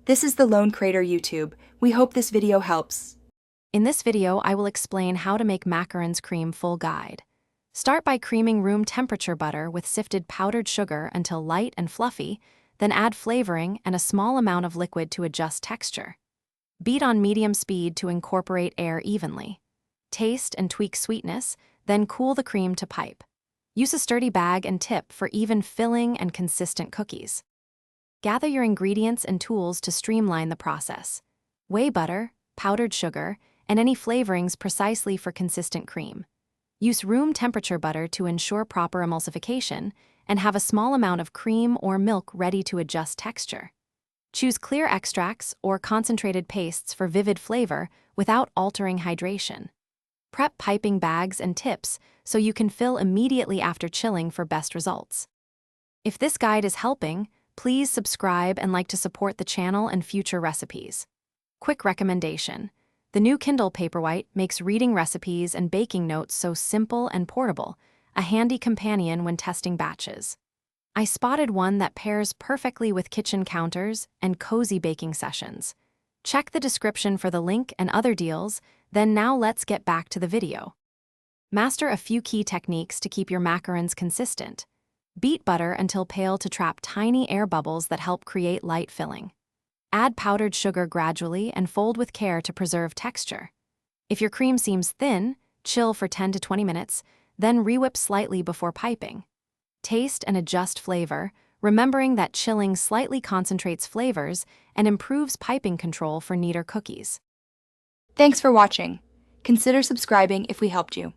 This is the Lone Crater YouTube. We hope this video helps. In this video, I will explain how to make macarons cream full guide. Start by creaming room temperature butter with sifted powdered sugar until light and fluffy, then add flavoring and a small amount of liquid to adjust texture. Beat on medium speed to incorporate air evenly. Taste and tweak sweetness, then cool the cream to pipe. Use a sturdy bag and tip for even filling and consistent cookies. Gather your ingredients and tools to streamline the process. Weigh butter, powdered sugar, and any flavorings precisely for consistent cream. Use room temperature butter to ensure proper emulsification, and have a small amount of cream or milk ready to adjust texture. Choose clear extracts or concentrated pastes for vivid flavor without altering hydration. Prep piping bags and tips so you can fill immediately after chilling for best results. If this guide is helping, please subscribe and like to support the channel and future recipes. Quick recommendation: the new Kindle Paperwhite makes reading recipes and baking notes so simple and portable, a handy companion when testing batches. I spotted one that pairs perfectly with kitchen counters and cozy baking sessions. Check the description for the link and other deals, then now let's get back to the video. Master a few key techniques to keep your macarons consistent. Beat butter until pale to trap tiny air bubbles that help create light filling. Add powdered sugar gradually and fold with care to preserve texture. If your cream seems thin, chill for 10 to 20 minutes, then re-whip slightly before piping. Taste and adjust flavor, remembering that chilling slightly concentrates flavors and improves piping control for neater cookies. Thanks for watching. Consider subscribing if we helped you.